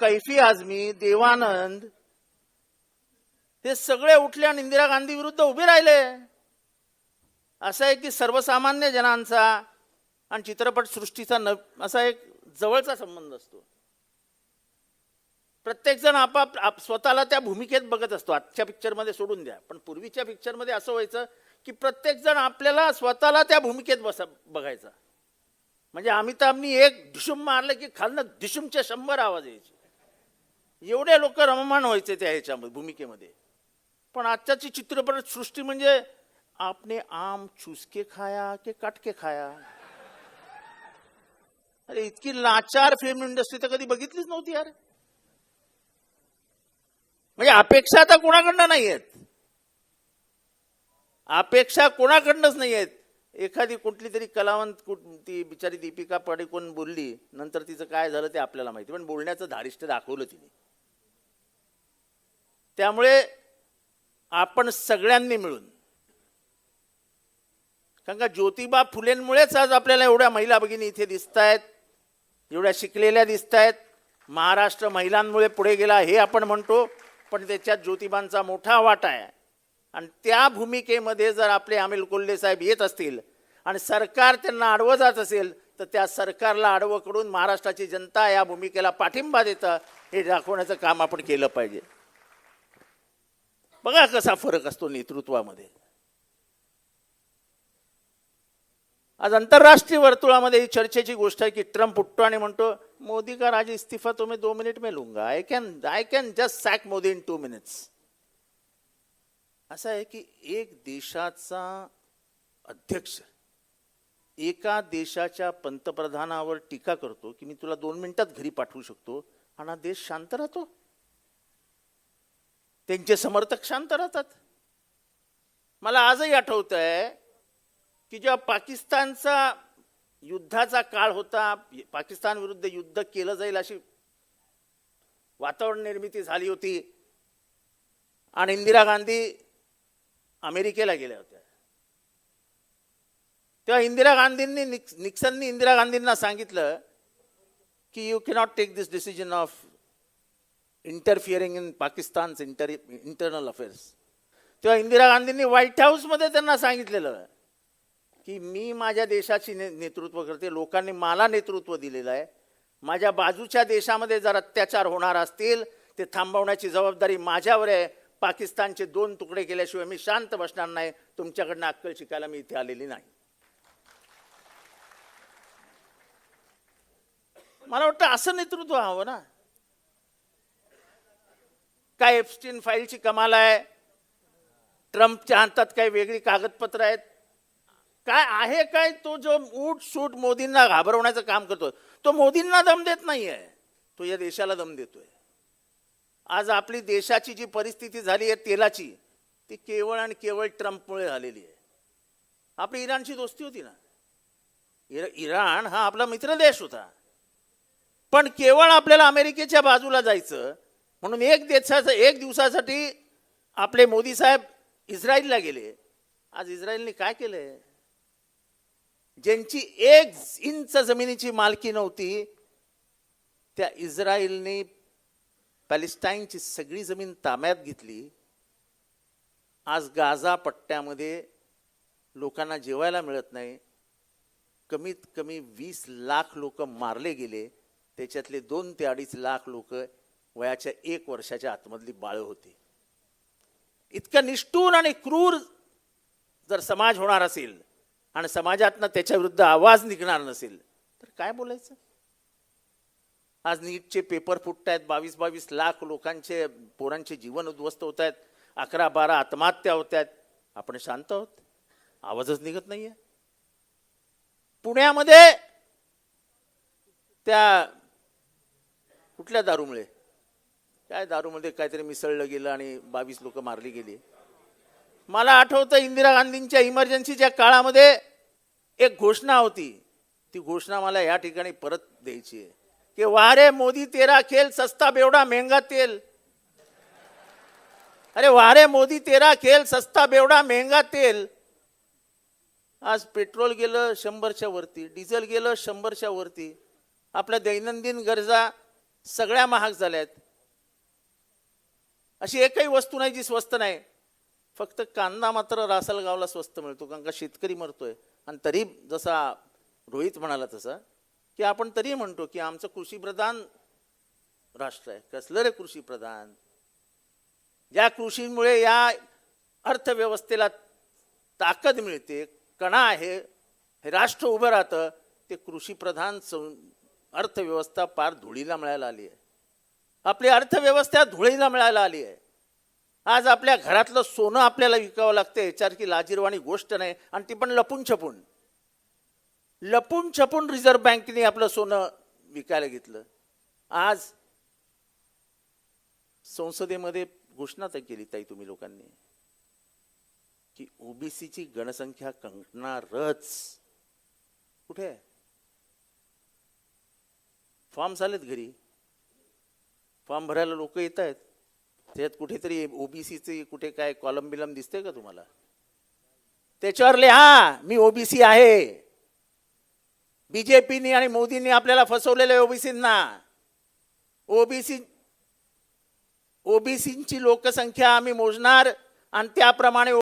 कैफी आझमी, देवानंद हे सगळे उठले आणि इंदिरा गांधी विरुद्ध उभे राहिले. असं आहे की सर्वसामान्य जनांचा आणि चित्रपट सृष्टीचा असा एक जवळचा संबंध असतो. प्रत्येक जण स्वतःला त्या भूमिकेत बघत असतो. आजच्या पिक्चरमध्ये सोडून द्या, पण पूर्वीच्या पिक्चरमध्ये असं व्हायचं की प्रत्येक जण आपल्याला स्वतःला त्या भूमिकेत बघायचा. म्हणजे अमिताभनी एक ढिशूम मारलं की खालनं ढिशूमचे 100 आवाज यायचे. एवढे लोक रममाण व्हायचे त्या ह्याच्यामध्ये भूमिकेमध्ये. पण आजच्याची चित्रपट सृष्टी म्हणजे आपने आम चूसके खाया के काटके खाया. अरे इतकी लाचार फिल्म इंडस्ट्री तर कधी बघितलीच नव्हती यार. म्हणजे अपेक्षा आता कोणाकडनं नाही आहेत, अपेक्षा कोणाकडनंच नाही आहेत. एखादी कुठली तरी कलावंत ती बिचारी दीपिका पाडुकोन बोलली, नंतर तिचं काय झालं ते आपल्याला माहिती, पण बोलण्याचं धारिष्ट्य दाखवलं तिने. त्यामुळे आपण सगळ्यांनी मिळून, कारण का ज्योतिबा फुलेंमुळेच आज आपल्याला एवढ्या महिला भगिनी इथे दिसत आहेत, एवढ्या शिकलेल्या दिसत आहेत. महाराष्ट्र महिलांमुळे पुढे गेला हे आपण म्हणतो, पण त्याच्यात ज्योतिबांचा मोठा वाटा आहे. आणि त्या भूमिकेमध्ये जर आपले अनिल कोल्हे साहेब येत असतील आणि सरकार त्यांना अडवं जात असेल, तर त्या सरकारला अडवं करून महाराष्ट्राची जनता या भूमिकेला पाठिंबा देतं हे दाखवण्याचं काम आपण केलं पाहिजे. बघा कसा फरक असतो नेतृत्वामध्ये. आज आंतरराष्ट्रीय वर्तुळामध्ये ही चर्चेची गोष्ट आहे की ट्रम्प उठतो आणि म्हणतो मोदी का राज इस्तीफा तो मैं 2 मिनट में लूंगा, I can just sack Modi in 2 minutes. असं आहे की एक देशाचा अध्यक्ष एका देशाच्या पंतप्रधानावर टीका करतो की मी तुला 2 मिनिटात घरी पाठवू शकतो, आणि हा देश शांत राहतो, त्यांचे समर्थक शांत राहतात. मला आजही आठवत आहे की जेव्हा पाकिस्तानचा युद्धाचा काळ होता, पाकिस्तान विरुद्ध युद्ध केलं जाईल अशी वातावरण निर्मिती झाली होती, आणि इंदिरा गांधी अमेरिकेला गेल्या होत्या. तेव्हा निक्सननी इंदिरा गांधींना सांगितलं की you cannot take this decision of interfering in Pakistan's internal affairs. तेव्हा इंदिरा गांधींनी व्हाईट हाऊसमध्ये त्यांना सांगितलेलं की मी माझ्या देशाची नेतृत्व करते, लोकांनी मला नेतृत्व दिलेलं आहे, माझ्या बाजूच्या देशामध्ये जर अत्याचार होणार असतील ते थांबवण्याची जबाबदारी माझ्यावर आहे. पाकिस्तानचे 2 तुकडे केल्याशिवाय मी शांत बसणार नाही, तुमच्याकडनं अक्कल शिकायला मी इथे आलेली नाही. मला वाटतं असं नेतृत्व हवं ना. काय एप्स्टीन फाईलची कमाल आहे, ट्रम्पच्या हातात काही वेगळी कागदपत्र आहेत, काय आहे काय? तो जो उठ सूट मोदींना घाबरवण्याचं काम करतो, तो मोदींना दम देत नाहीये, तो या देशाला दम देतोय. आज आपली देशाची जी परिस्थिती झाली आहे तेलाची, ती केवळ आणि केवळ ट्रम्पमुळे झालेली आहे. आपली इराणची दोस्ती होती ना, इराण हा आपला मित्र देश होता, पण केवळ आपल्याला अमेरिकेच्या बाजूला जायचं म्हणून एक दिवसासाठी आपले मोदी साहेब इस्रायलला गेले. आज इस्रायलने काय केलंय? ज्यांची 1 इंच जमिनीची मालकी नव्हती त्या इस्रायलने पॅलेस्टाईनची सगळी जमीन ताब्यात घेतली. आज गाझा पट्ट्यामध्ये लोकांना जेवायला मिळत नाही. कमीत कमी 20 लाख लोक मारले गेले, त्याच्यातले 2 ते 2.5 लाख लोक वयाच्या 1 वर्षाच्या आतमधली बाळं होती. इतका निष्ठुर आणि क्रूर जर समाज होणार असेल आणि समाजातनं त्याच्या विरुद्ध आवाज निघणार नसेल तर काय बोलायचं? आज नीटचे पेपर फुटत आहेत, 22 लाख लोकांचे पोरांचे जीवन उद्ध्वस्त होत आहेत, 11-12 आत्महत्या होत आहेत. आपण शांत आहोत, आवाजच निघत नाहीये. पुण्यामध्ये त्या कुठल्या दारूमुळे, काय दारूमध्ये काहीतरी मिसळलं गेलं आणि 22 लोक मारली गेली. मला आठवतं इंदिरा गांधींच्या इमर्जन्सीच्या काळामध्ये एक घोषणा होती, ती घोषणा मला या ठिकाणी परत द्यायची आहे कि वारे मोदी तेरा खेल सस्ता बेवडा महंगा तेल. अरे वारे मोदी तेरा खेल सस्ता बेवडा महंगा तेल. आज पेट्रोल गेलं 100च्या वरती, डिझेल गेलं 100च्या वरती. आपल्या दैनंदिन गरजा सगळ्या महाग झाल्या आहेत. अशी एकही वस्तू नाही जी स्वस्त नाही. फक्त कांदा मात्र रासलगावला स्वस्त मिळतो, कारण का शेतकरी मरतोय. आणि तरी जसा रोहित म्हणाला तसा की आपण तरी म्हणतो की आमचं कृषीप्रधान राष्ट्र आहे. कसलं रे कृषीप्रधान? ज्या कृषीमुळे या अर्थव्यवस्थेला ताकद मिळते, कणा आहे, हे राष्ट्र उभं राहतं, ते कृषीप्रधान अर्थव्यवस्था पार धुळीला मिळायला आली आहे. आपली अर्थव्यवस्था धुळीला मिळायला आली आहे. आज आपल्या घरातलं सोनं आपल्याला विकावं लागतं, याच्यासारखी लाजिरवाणी गोष्ट नाही. आणि ती पण लपून छपून लपून छपून रिझर्व्ह बँकेने आपलं सोनं विकायला घेतलं. आज संसदेमध्ये घोषणा तर केली ताई तुम्ही लोकांनी की ओबीसीची गणसंख्या कंकणारच. कुठे आहे? फॉर्म झालेत घरी, फॉर्म भरायला लोक येत आहेत. त्यात कुठेतरी ओबीसीचे कुठे काय कॉलम बिलम दिसते का तुम्हाला? त्याच्यावर लिहा मी ओबीसी आहे. बीजेपीनी आणि मोदींनी आपल्याला फसवलेलं आहे ओबीसींना. ओबीसींची लोकसंख्या आम्ही मोजणार आणि त्याप्रमाणे